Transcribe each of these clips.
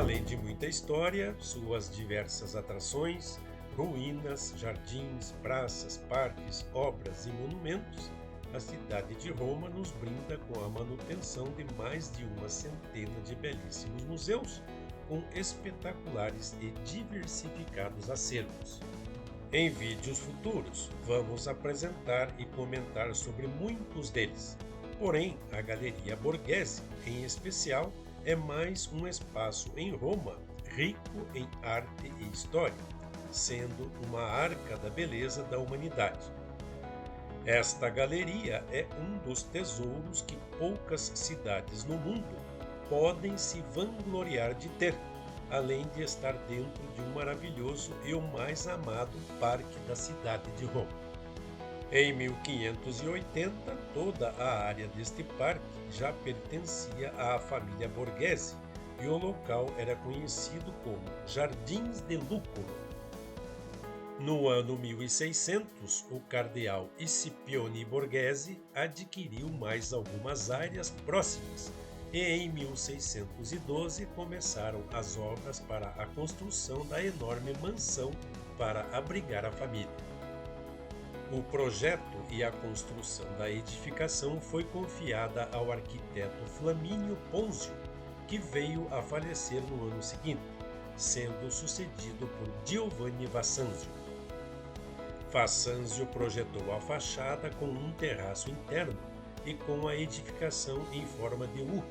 Além de muita história, suas diversas atrações, ruínas, jardins, praças, parques, obras e monumentos, a cidade de Roma nos brinda com a manutenção de mais de uma centena de belíssimos museus, com espetaculares e diversificados acervos. Em vídeos futuros, vamos apresentar e comentar sobre muitos deles. Porém, a Galeria Borghese, em especial, é mais um espaço em Roma rico em arte e história, sendo uma arca da beleza da humanidade. Esta galeria é um dos tesouros que poucas cidades no mundo podem se vangloriar de ter, além de estar dentro de um maravilhoso e o mais amado parque da cidade de Roma. Em 1580, toda a área deste parque já pertencia à família Borghese e o local era conhecido como Jardins de Lucolo. No ano 1600, o cardeal Scipione Borghese adquiriu mais algumas áreas próximas e em 1612 começaram as obras para a construção da enorme mansão para abrigar a família. O projeto e a construção da edificação foi confiada ao arquiteto Flamínio Ponzio, que veio a falecer no ano seguinte, sendo sucedido por Giovanni Vassanzio. Vassanzio projetou a fachada com um terraço interno e com a edificação em forma de U,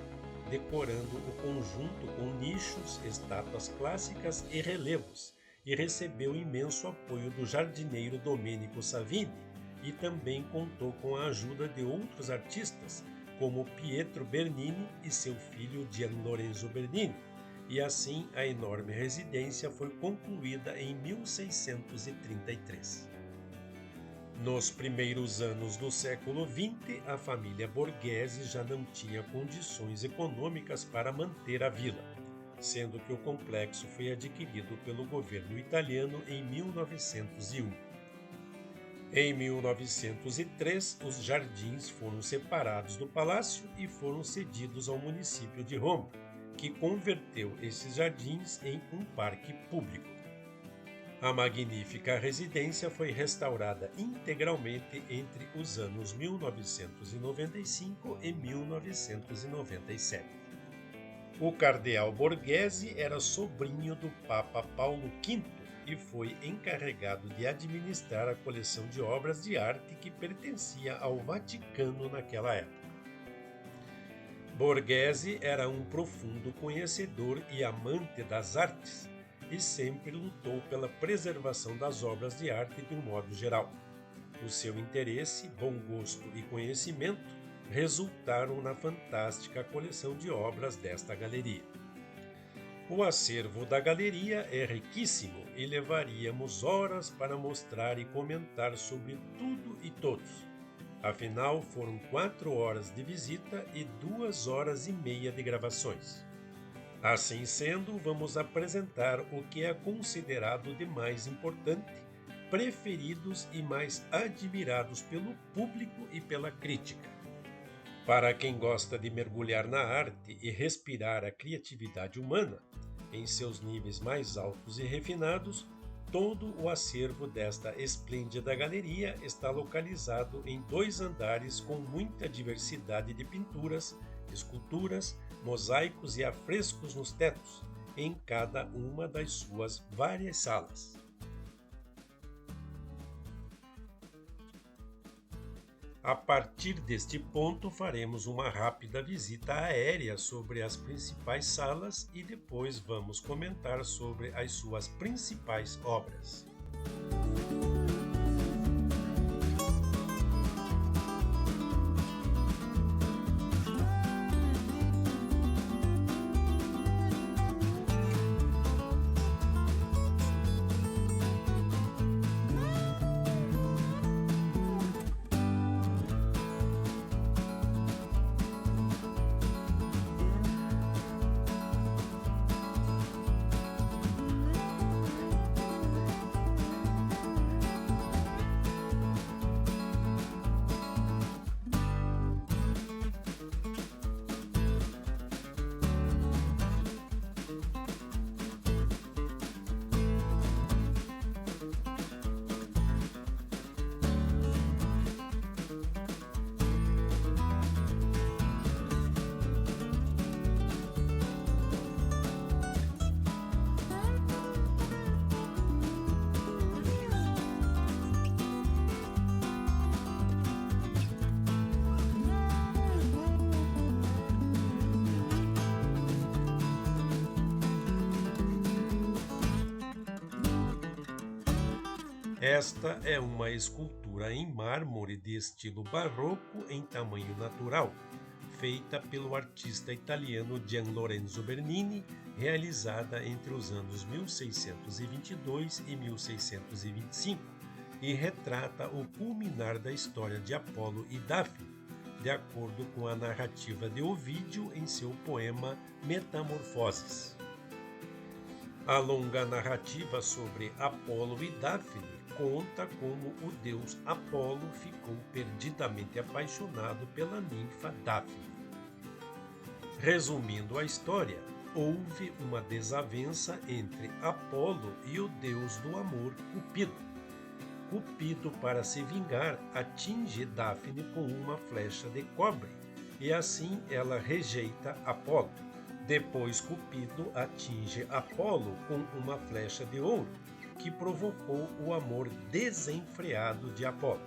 decorando o conjunto com nichos, estátuas clássicas e relevos, e recebeu imenso apoio do jardineiro Domenico Savini e também contou com a ajuda de outros artistas, como Pietro Bernini e seu filho Gian Lorenzo Bernini, e assim a enorme residência foi concluída em 1633. Nos primeiros anos do século XX, a família Borghese já não tinha condições econômicas para manter a vila, sendo que o complexo foi adquirido pelo governo italiano em 1901. Em 1903, os jardins foram separados do palácio e foram cedidos ao município de Roma, que converteu esses jardins em um parque público. A magnífica residência foi restaurada integralmente entre os anos 1995 e 1997. O cardeal Borghese era sobrinho do Papa Paulo V e foi encarregado de administrar a coleção de obras de arte que pertencia ao Vaticano naquela época. Borghese era um profundo conhecedor e amante das artes, e sempre lutou pela preservação das obras de arte de um modo geral. O seu interesse, bom gosto e conhecimento resultaram na fantástica coleção de obras desta galeria. O acervo da galeria é riquíssimo e levaríamos horas para mostrar e comentar sobre tudo e todos. Afinal, foram 4 horas de visita e 2 horas e meia de gravações. Assim sendo, vamos apresentar o que é considerado de mais importante, preferidos e mais admirados pelo público e pela crítica. Para quem gosta de mergulhar na arte e respirar a criatividade humana, em seus níveis mais altos e refinados, todo o acervo desta esplêndida galeria está localizado em 2 andares com muita diversidade de pinturas, esculturas, mosaicos e afrescos nos tetos, em cada uma das suas várias salas. A partir deste ponto, faremos uma rápida visita aérea sobre as principais salas e depois vamos comentar sobre as suas principais obras. Esta é uma escultura em mármore de estilo barroco em tamanho natural, feita pelo artista italiano Gian Lorenzo Bernini, realizada entre os anos 1622 e 1625, e retrata o culminar da história de Apolo e Dáfne, de acordo com a narrativa de Ovídio em seu poema Metamorfoses. A longa narrativa sobre Apolo e Dáfne conta como o deus Apolo ficou perdidamente apaixonado pela ninfa Dáfne. Resumindo a história, houve uma desavença entre Apolo e o deus do amor, Cupido. Cupido, para se vingar, atinge Dáfne com uma flecha de cobre, e assim ela rejeita Apolo. Depois Cupido atinge Apolo com uma flecha de ouro, que provocou o amor desenfreado de Apolo.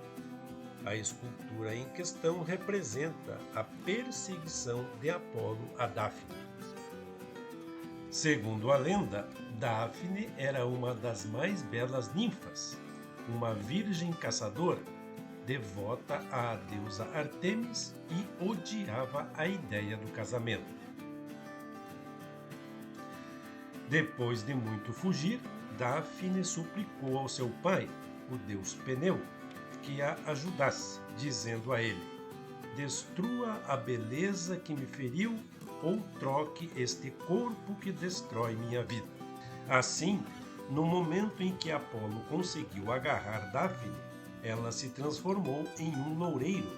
A escultura em questão representa a perseguição de Apolo a Dáfne. Segundo a lenda, Dáfne era uma das mais belas ninfas, uma virgem caçadora, devota à deusa Ártemis e odiava a ideia do casamento. Depois de muito fugir, Dáfne suplicou ao seu pai, o deus Peneu, que a ajudasse, dizendo a ele: destrua a beleza que me feriu ou troque este corpo que destrói minha vida. Assim, no momento em que Apolo conseguiu agarrar Dáfne, ela se transformou em um loureiro.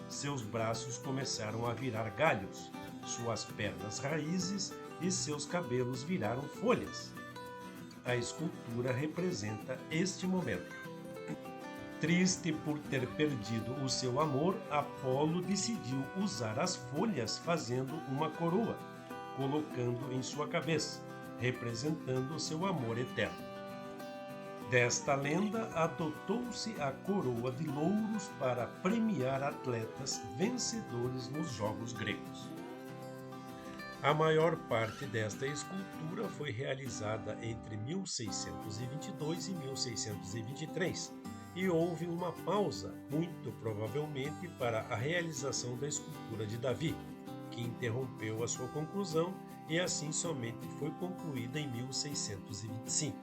Seus braços começaram a virar galhos, suas pernas raízes e seus cabelos viraram folhas. A escultura representa este momento. Triste por ter perdido o seu amor, Apolo decidiu usar as folhas fazendo uma coroa, colocando em sua cabeça, representando seu amor eterno. Desta lenda, adotou-se a coroa de louros para premiar atletas vencedores nos Jogos Gregos. A maior parte desta escultura foi realizada entre 1622 e 1623, e houve uma pausa, muito provavelmente para a realização da escultura de Davi, que interrompeu a sua conclusão e assim somente foi concluída em 1625.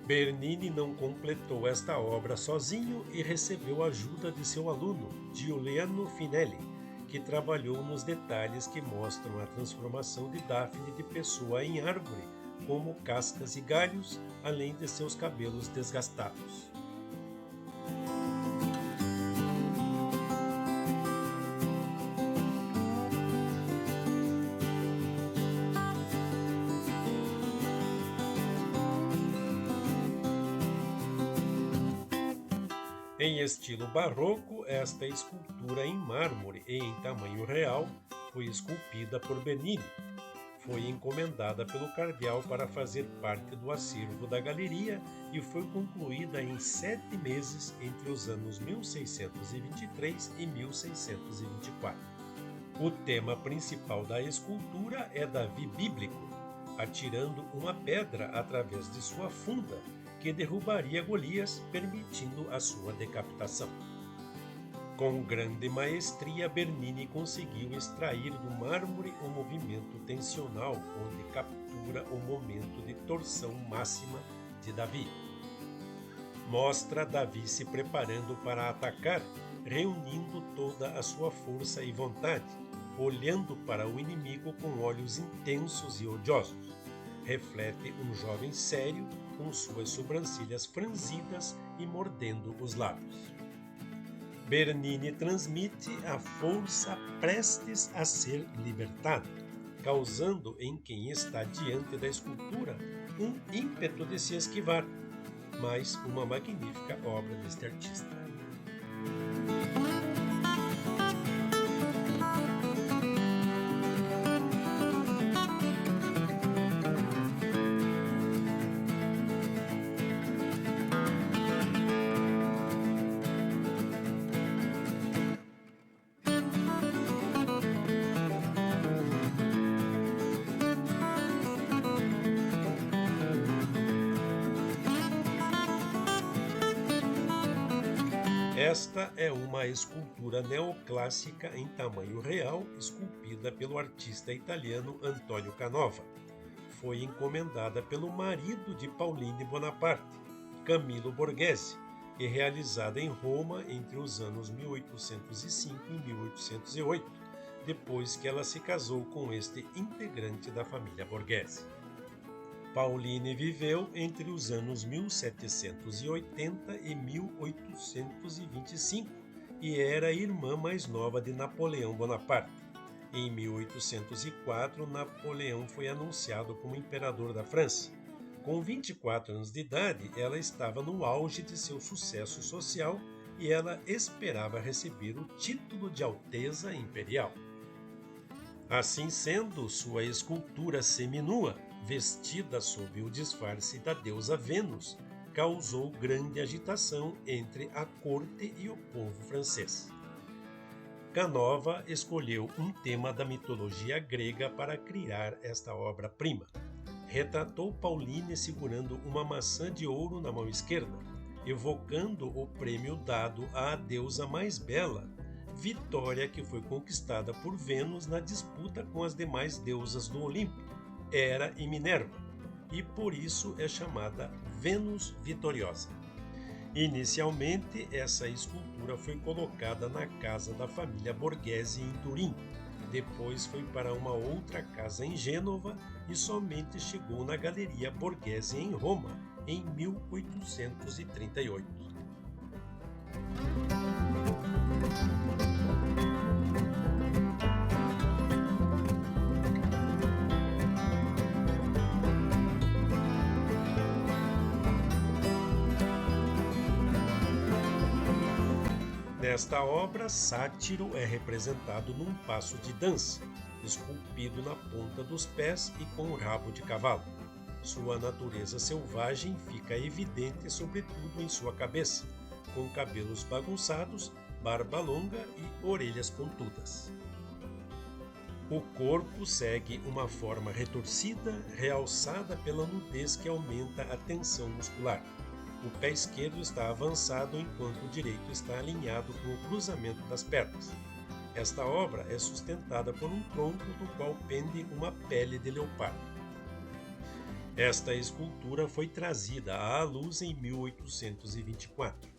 Bernini não completou esta obra sozinho e recebeu ajuda de seu aluno, Giuliano Finelli, que trabalhou nos detalhes que mostram a transformação de Dáfne de pessoa em árvore, como cascas e galhos, além de seus cabelos desgastados. Em estilo barroco, esta escultura em mármore e em tamanho real foi esculpida por Bernini. Foi encomendada pelo cardeal para fazer parte do acervo da galeria e foi concluída em 7 meses entre os anos 1623 e 1624. O tema principal da escultura é Davi bíblico, atirando uma pedra através de sua funda, que derrubaria Golias, permitindo a sua decapitação. Com grande maestria, Bernini conseguiu extrair do mármore um movimento tensional, onde captura o momento de torção máxima de Davi. Mostra Davi se preparando para atacar, reunindo toda a sua força e vontade, olhando para o inimigo com olhos intensos e odiosos. Reflete um jovem sério, com suas sobrancelhas franzidas e mordendo os lábios. Bernini transmite a força prestes a ser libertada, causando em quem está diante da escultura um ímpeto de se esquivar, mas uma magnífica obra deste artista. Esta é uma escultura neoclássica em tamanho real, esculpida pelo artista italiano Antonio Canova. Foi encomendada pelo marido de Pauline Bonaparte, Camillo Borghese, e realizada em Roma entre os anos 1805 e 1808, depois que ela se casou com este integrante da família Borghese. Pauline viveu entre os anos 1780 e 1825 e era a irmã mais nova de Napoleão Bonaparte. Em 1804, Napoleão foi anunciado como imperador da França. Com 24 anos de idade, ela estava no auge de seu sucesso social e ela esperava receber o título de Alteza Imperial. Assim sendo, sua escultura seminua, vestida sob o disfarce da deusa Vênus, causou grande agitação entre a corte e o povo francês. Canova escolheu um tema da mitologia grega para criar esta obra-prima. Retratou Pauline segurando uma maçã de ouro na mão esquerda, evocando o prêmio dado à deusa mais bela, vitória que foi conquistada por Vênus na disputa com as demais deusas do Olimpo, Hera e Minerva, e por isso é chamada Vênus Vitoriosa. Inicialmente, essa escultura foi colocada na casa da família Borghese em Turim, depois foi para uma outra casa em Gênova e somente chegou na Galeria Borghese em Roma em 1838. Nesta obra, Sátiro é representado num passo de dança, esculpido na ponta dos pés e com um rabo de cavalo. Sua natureza selvagem fica evidente sobretudo em sua cabeça, com cabelos bagunçados, barba longa e orelhas pontudas. O corpo segue uma forma retorcida, realçada pela nudez que aumenta a tensão muscular. O pé esquerdo está avançado enquanto o direito está alinhado com o cruzamento das pernas. Esta obra é sustentada por um tronco do qual pende uma pele de leopardo. Esta escultura foi trazida à luz em 1824,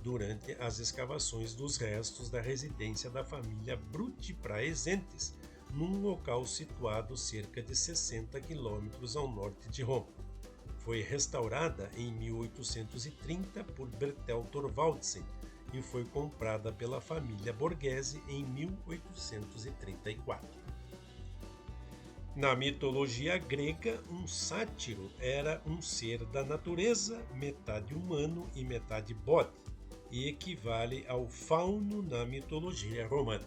durante as escavações dos restos da residência da família Brutti Praesentes, num local situado cerca de 60 quilômetros ao norte de Roma. Foi restaurada em 1830 por Bertel Thorvaldsen e foi comprada pela família Borghese em 1834. Na mitologia grega, um sátiro era um ser da natureza, metade humano e metade bode, e equivale ao fauno na mitologia romana.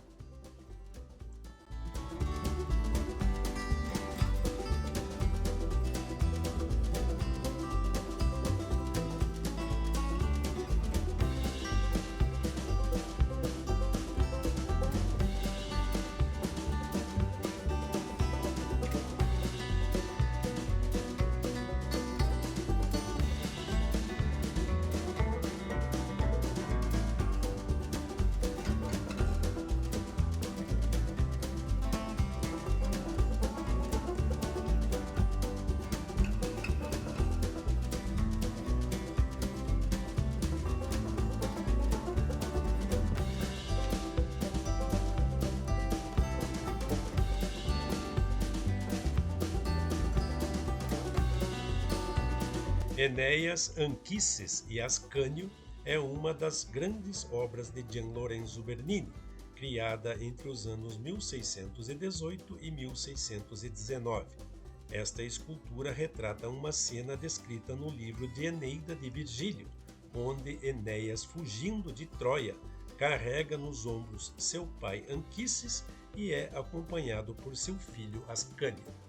Enéas, Anquises e Ascânio é uma das grandes obras de Gian Lorenzo Bernini, criada entre os anos 1618 e 1619. Esta escultura retrata uma cena descrita no livro de Eneida de Virgílio, onde Enéas, fugindo de Troia, carrega nos ombros seu pai Anquises e é acompanhado por seu filho Ascânio.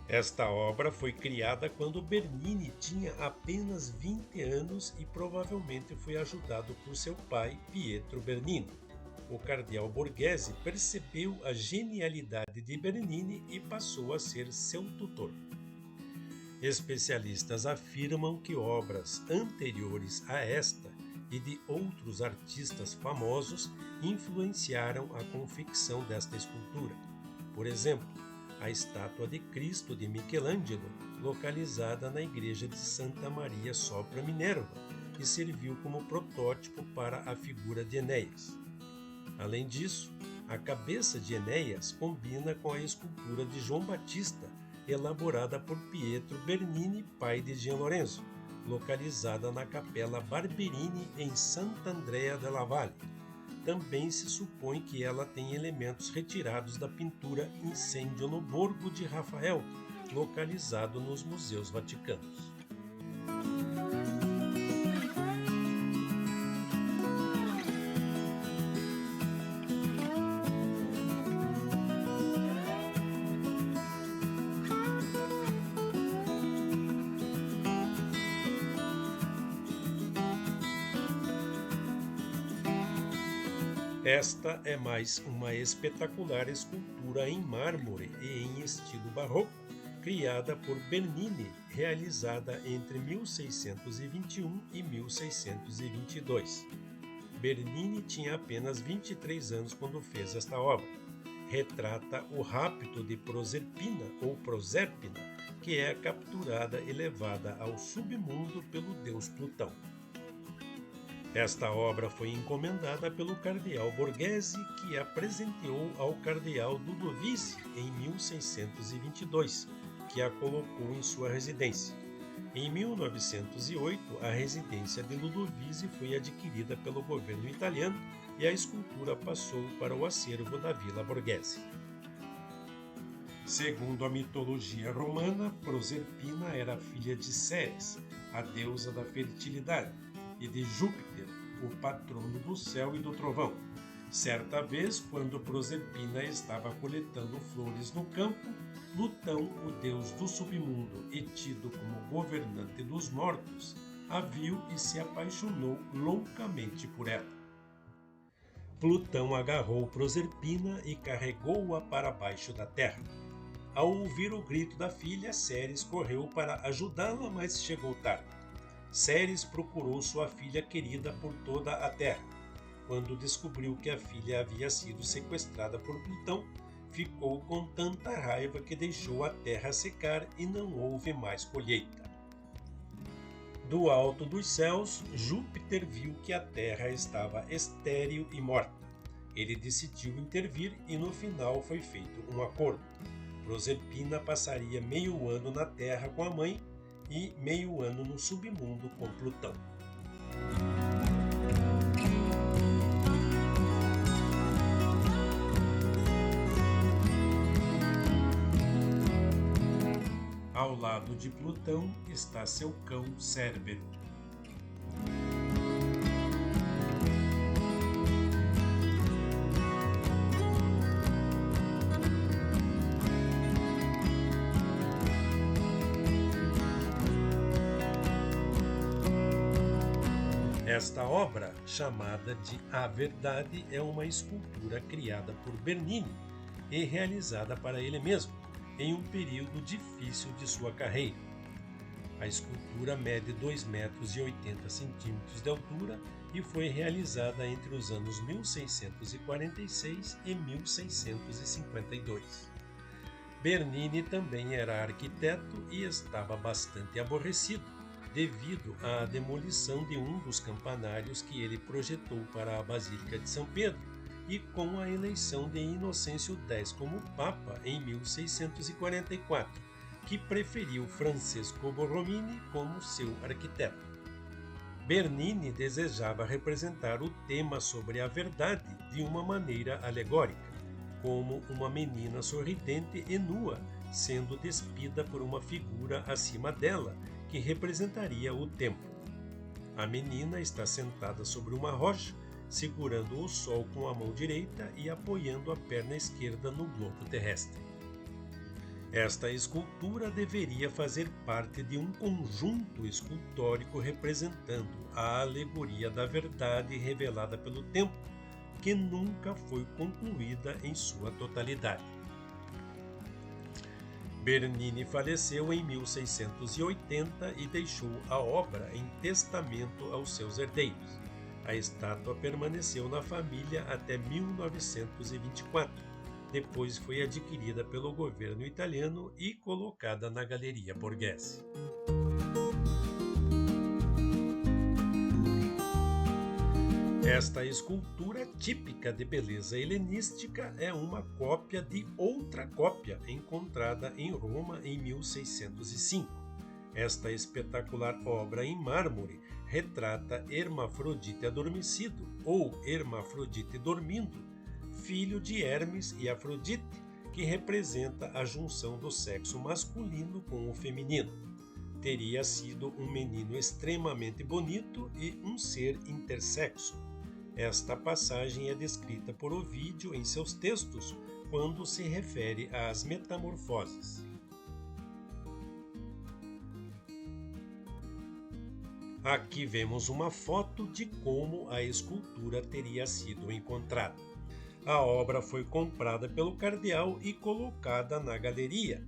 Esta obra foi criada quando Bernini tinha apenas 20 anos e provavelmente foi ajudado por seu pai, Pietro Bernini. O cardeal Borghese percebeu a genialidade de Bernini e passou a ser seu tutor. Especialistas afirmam que obras anteriores a esta e de outros artistas famosos influenciaram a confecção desta escultura. Por exemplo, a estátua de Cristo de Michelangelo, localizada na igreja de Santa Maria sopra Minerva, que serviu como protótipo para a figura de Enéas. Além disso, a cabeça de Enéas combina com a escultura de João Batista, elaborada por Pietro Bernini, pai de Gian Lorenzo, localizada na Capela Barberini em Sant'Andrea della Valle. Também se supõe que ela tem elementos retirados da pintura Incêndio no Borgo de Rafael, localizado nos Museus Vaticanos. Esta é mais uma espetacular escultura em mármore e em estilo barroco, criada por Bernini, realizada entre 1621 e 1622. Bernini tinha apenas 23 anos quando fez esta obra. Retrata o rapto de Proserpina ou Proserpina, que é capturada e levada ao submundo pelo deus Plutão. Esta obra foi encomendada pelo cardeal Borghese, que a presenteou ao cardeal Ludovisi em 1622, que a colocou em sua residência. Em 1908, a residência de Ludovisi foi adquirida pelo governo italiano e a escultura passou para o acervo da Vila Borghese. Segundo a mitologia romana, Proserpina era filha de Ceres, a deusa da fertilidade, e de Júpiter, o patrono do céu e do trovão. Certa vez, quando Proserpina estava coletando flores no campo, Plutão, o deus do submundo e tido como governante dos mortos, a viu e se apaixonou loucamente por ela. Plutão agarrou Proserpina e carregou-a para baixo da terra. Ao ouvir o grito da filha, Ceres correu para ajudá-la, mas chegou tarde. Ceres procurou sua filha querida por toda a terra. Quando descobriu que a filha havia sido sequestrada por Plutão, ficou com tanta raiva que deixou a terra secar e não houve mais colheita. Do alto dos céus, Júpiter viu que a terra estava estéril e morta. Ele decidiu intervir e no final foi feito um acordo. Proserpina passaria meio ano na terra com a mãe e meio ano no submundo com Plutão. Ao lado de Plutão está seu cão Cérbero. Esta obra, chamada de A Verdade, é uma escultura criada por Bernini e realizada para ele mesmo, em um período difícil de sua carreira. A escultura mede 2,80 metros de altura e foi realizada entre os anos 1646 e 1652. Bernini também era arquiteto e estava bastante aborrecido devido à demolição de um dos campanários que ele projetou para a Basílica de São Pedro e com a eleição de Inocêncio X como Papa em 1644, que preferiu Francesco Borromini como seu arquiteto. Bernini desejava representar o tema sobre a verdade de uma maneira alegórica, como uma menina sorridente e nua, sendo despida por uma figura acima dela, que representaria o tempo. A menina está sentada sobre uma rocha, segurando o sol com a mão direita e apoiando a perna esquerda no globo terrestre. Esta escultura deveria fazer parte de um conjunto escultórico representando a alegoria da verdade revelada pelo tempo, que nunca foi concluída em sua totalidade. Bernini faleceu em 1680 e deixou a obra em testamento aos seus herdeiros. A estátua permaneceu na família até 1924. Depois foi adquirida pelo governo italiano e colocada na Galleria Borghese. Esta escultura típica de beleza helenística é uma cópia de outra cópia encontrada em Roma em 1605. Esta espetacular obra em mármore retrata Hermafrodite adormecido ou Hermafrodite dormindo, filho de Hermes e Afrodite, que representa a junção do sexo masculino com o feminino. Teria sido um menino extremamente bonito e um ser intersexo. Esta passagem é descrita por Ovídio em seus textos quando se refere às metamorfoses. Aqui vemos uma foto de como a escultura teria sido encontrada. A obra foi comprada pelo cardeal e colocada na galeria.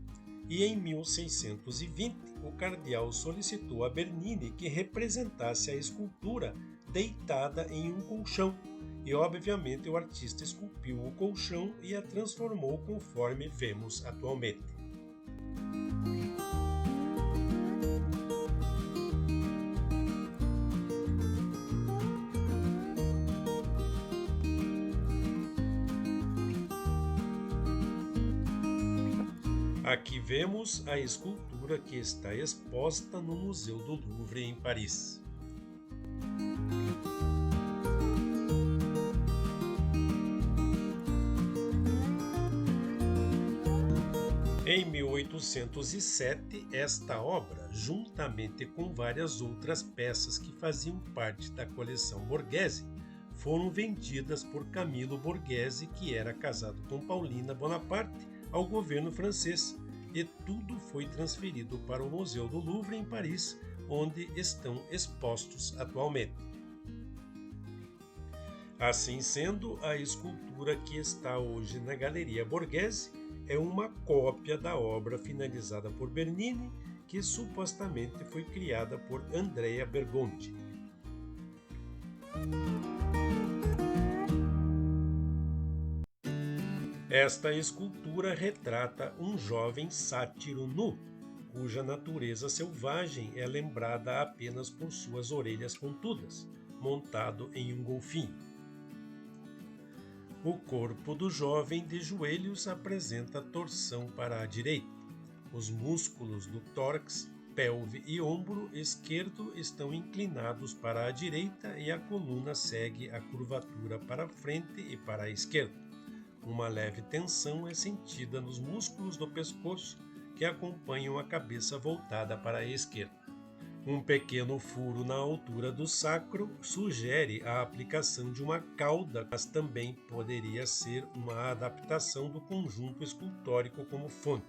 E em 1620, o cardeal solicitou a Bernini que representasse a escultura deitada em um colchão, e obviamente o artista esculpiu o colchão e a transformou conforme vemos atualmente. Aqui vemos a escultura que está exposta no Museu do Louvre em Paris. Em 1807, esta obra, juntamente com várias outras peças que faziam parte da coleção Borghese, foram vendidas por Camillo Borghese, que era casado com Paulina Bonaparte, ao governo francês, e tudo foi transferido para o Museu do Louvre em Paris, onde estão expostos atualmente. Assim sendo, a escultura que está hoje na Galeria Borghese é uma cópia da obra finalizada por Bernini, que supostamente foi criada por Andrea Bergonzi. Esta escultura retrata um jovem sátiro nu, cuja natureza selvagem é lembrada apenas por suas orelhas pontudas, montado em um golfinho. O corpo do jovem de joelhos apresenta torção para a direita. Os músculos do tórax, pelve e ombro esquerdo estão inclinados para a direita e a coluna segue a curvatura para a frente e para a esquerda. Uma leve tensão é sentida nos músculos do pescoço que acompanham a cabeça voltada para a esquerda. Um pequeno furo na altura do sacro sugere a aplicação de uma cauda, mas também poderia ser uma adaptação do conjunto escultórico como fonte.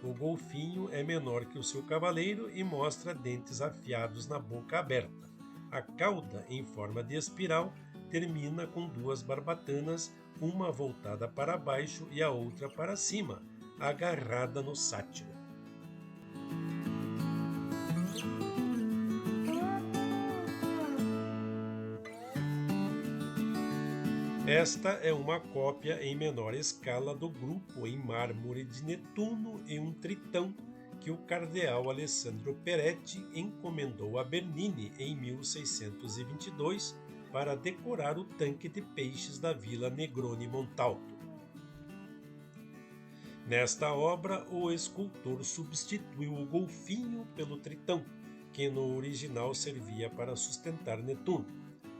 O golfinho é menor que o seu cavaleiro e mostra dentes afiados na boca aberta. A cauda, em forma de espiral, termina com duas barbatanas, uma voltada para baixo e a outra para cima, agarrada no sátiro. Esta é uma cópia em menor escala do grupo em mármore de Netuno e um tritão que o cardeal Alessandro Peretti encomendou a Bernini em 1622 para decorar o tanque de peixes da Vila Negroni Montalto. Nesta obra, o escultor substituiu o golfinho pelo tritão, que no original servia para sustentar Netuno.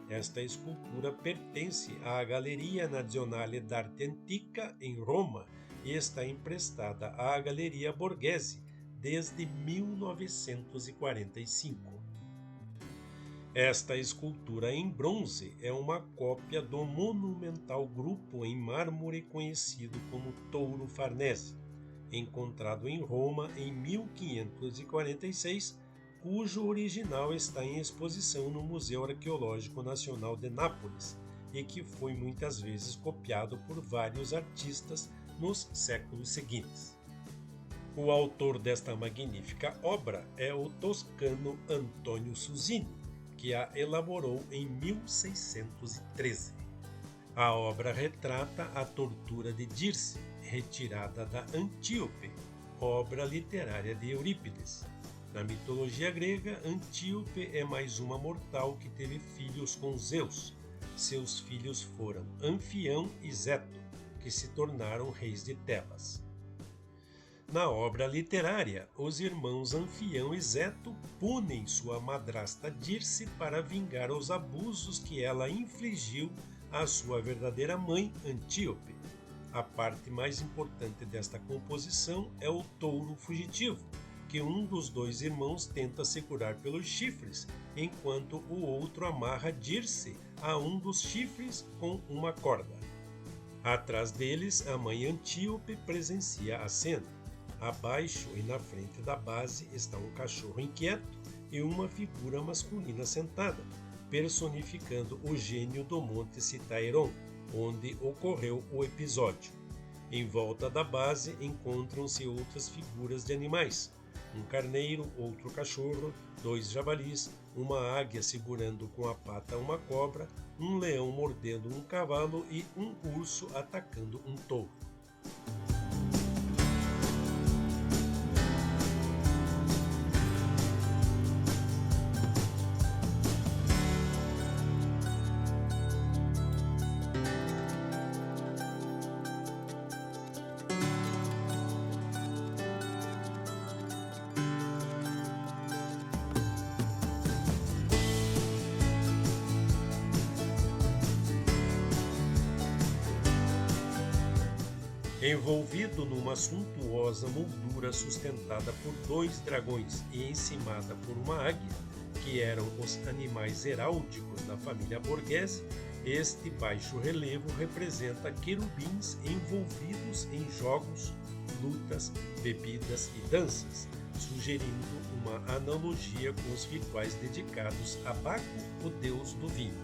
Esta escultura pertence à Galleria Nazionale d'Arte Antica, em Roma, e está emprestada à Galleria Borghese desde 1945. Esta escultura em bronze é uma cópia do monumental grupo em mármore conhecido como Touro Farnese, encontrado em Roma em 1546, cujo original está em exposição no Museu Arqueológico Nacional de Nápoles e que foi muitas vezes copiado por vários artistas nos séculos seguintes. O autor desta magnífica obra é o toscano Antonio Susini, que que a elaborou em 1613. A obra retrata a tortura de Dirce, retirada da Antíope, obra literária de Eurípides. Na mitologia grega, Antíope é mais uma mortal que teve filhos com Zeus. Seus filhos foram Anfião e Zeto, que se tornaram reis de Tebas. Na obra literária, os irmãos Anfião e Zeto punem sua madrasta Dirce para vingar os abusos que ela infligiu à sua verdadeira mãe, Antíope. A parte mais importante desta composição é o touro fugitivo, que um dos dois irmãos tenta segurar pelos chifres, enquanto o outro amarra Dirce a um dos chifres com uma corda. Atrás deles, a mãe Antíope presencia a cena. Abaixo e na frente da base está um cachorro inquieto e uma figura masculina sentada, personificando o gênio do Monte Citairon, onde ocorreu o episódio. Em volta da base encontram-se outras figuras de animais: um carneiro, outro cachorro, 2 javalis, uma águia segurando com a pata uma cobra, um leão mordendo um cavalo e um urso atacando um touro. Envolvido numa suntuosa moldura sustentada por 2 dragões e encimada por uma águia, que eram os animais heráldicos da família Borghese, este baixo relevo representa querubins envolvidos em jogos, lutas, bebidas e danças, sugerindo uma analogia com os rituais dedicados a Baco, o deus do vinho.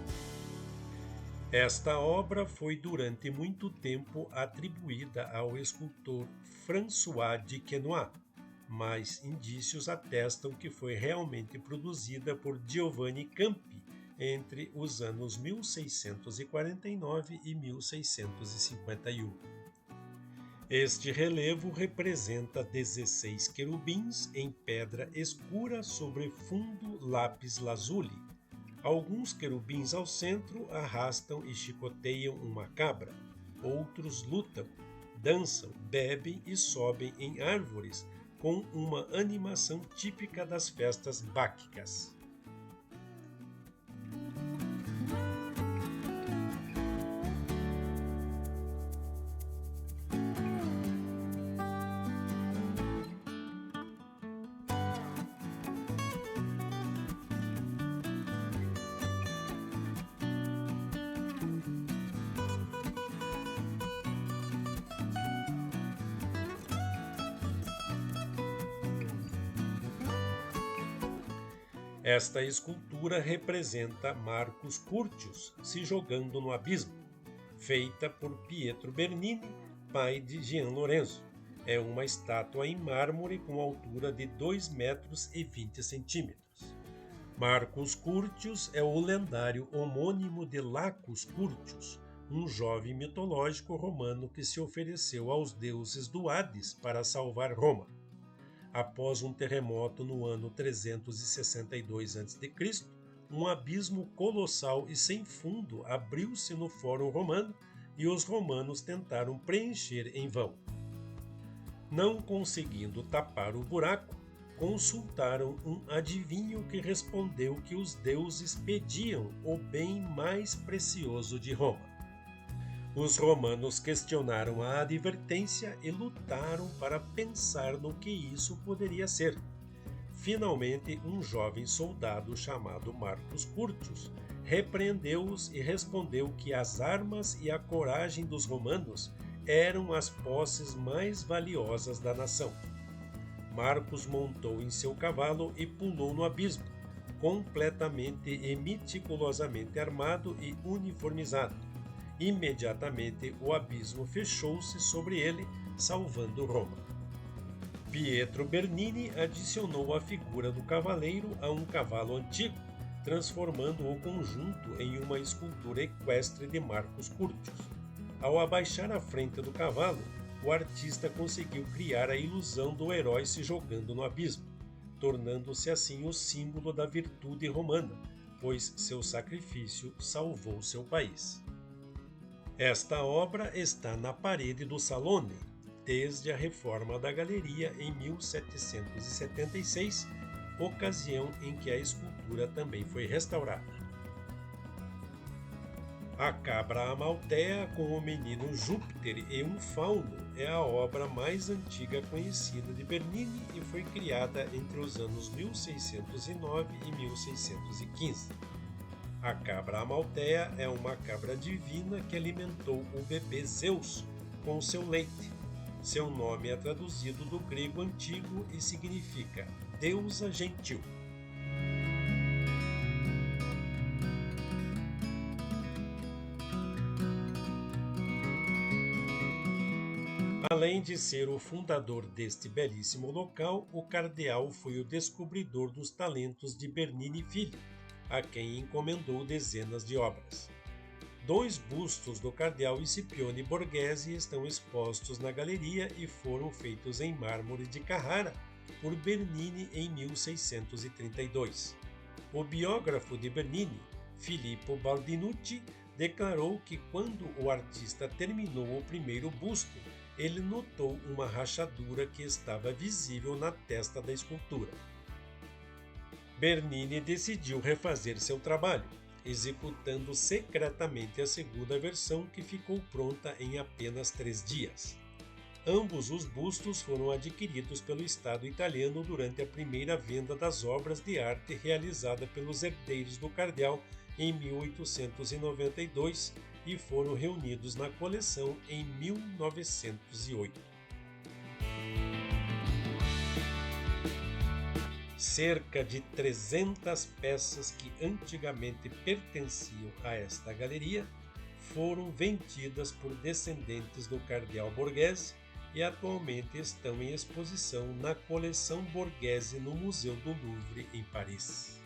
Esta obra foi durante muito tempo atribuída ao escultor François de Quesnoy, mas indícios atestam que foi realmente produzida por Giovanni Campi entre os anos 1649 e 1651. Este relevo representa 16 querubins em pedra escura sobre fundo lápis lazuli. Alguns querubins ao centro arrastam e chicoteiam uma cabra, outros lutam, dançam, bebem e sobem em árvores, com uma animação típica das festas báquicas. Esta escultura representa Marcus Curtius se jogando no abismo, feita por Pietro Bernini, pai de Gian Lorenzo. É uma estátua em mármore com altura de 2,20 metros. Marcus Curtius é o lendário homônimo de Lacus Curtius, um jovem mitológico romano que se ofereceu aos deuses do Hades para salvar Roma. Após um terremoto no ano 362 a.C., um abismo colossal e sem fundo abriu-se no Fórum Romano e os romanos tentaram preencher em vão. Não conseguindo tapar o buraco, consultaram um adivinho que respondeu que os deuses pediam o bem mais precioso de Roma. Os romanos questionaram a advertência e lutaram para pensar no que isso poderia ser. Finalmente, um jovem soldado chamado Marcus Curtius repreendeu-os e respondeu que as armas e a coragem dos romanos eram as posses mais valiosas da nação. Marcus montou em seu cavalo e pulou no abismo, completamente e meticulosamente armado e uniformizado. Imediatamente o abismo fechou-se sobre ele, salvando Roma. Pietro Bernini adicionou a figura do cavaleiro a um cavalo antigo, transformando o conjunto em uma escultura equestre de Marcus Curtius. Ao abaixar a frente do cavalo, o artista conseguiu criar a ilusão do herói se jogando no abismo, tornando-se assim o símbolo da virtude romana, pois seu sacrifício salvou seu país. Esta obra está na parede do Salone, desde a reforma da galeria em 1776, ocasião em que a escultura também foi restaurada. A Cabra Amaltea com o menino Júpiter e um fauno é a obra mais antiga conhecida de Bernini e foi criada entre os anos 1609 e 1615. A Cabra Amaltea é uma cabra divina que alimentou o bebê Zeus com seu leite. Seu nome é traduzido do grego antigo e significa deusa gentil. Além de ser o fundador deste belíssimo local, o cardeal foi o descobridor dos talentos de Bernini Filho, a quem encomendou dezenas de obras. 2 bustos do cardeal Scipione Borghese estão expostos na galeria e foram feitos em mármore de Carrara por Bernini em 1632. O biógrafo de Bernini, Filippo Baldinucci, declarou que quando o artista terminou o primeiro busto, ele notou uma rachadura que estava visível na testa da escultura. Bernini decidiu refazer seu trabalho, executando secretamente a segunda versão, que ficou pronta em apenas 3 dias. Ambos os bustos foram adquiridos pelo Estado italiano durante a primeira venda das obras de arte realizada pelos herdeiros do cardeal em 1892 e foram reunidos na coleção em 1908. Cerca de 300 peças que antigamente pertenciam a esta galeria foram vendidas por descendentes do cardeal Borghese e atualmente estão em exposição na coleção Borghese no Museu do Louvre, em Paris.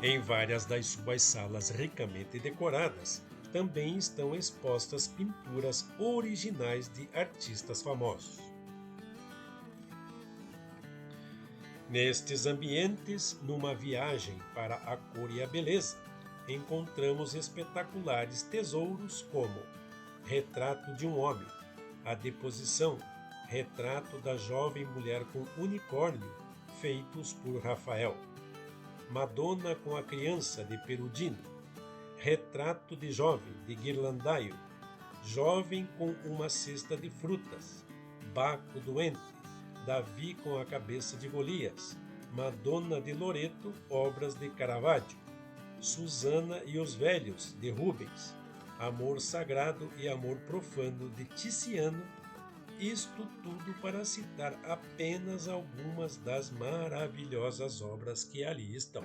Em várias das suas salas ricamente decoradas, também estão expostas pinturas originais de artistas famosos. Nestes ambientes, numa viagem para a cor e a beleza, encontramos espetaculares tesouros como Retrato de um Homem, A Deposição, Retrato da Jovem Mulher com Unicórnio, feitos por Rafael, Madonna com a Criança, de Perugino, Retrato de Jovem, de Ghirlandaio, Jovem com uma Cesta de Frutas, Baco Doente, Davi com a Cabeça de Golias, Madonna de Loreto, obras de Caravaggio, Susana e os Velhos, de Rubens, Amor Sagrado e Amor Profano, de Tiziano, isto tudo para citar apenas algumas das maravilhosas obras que ali estão.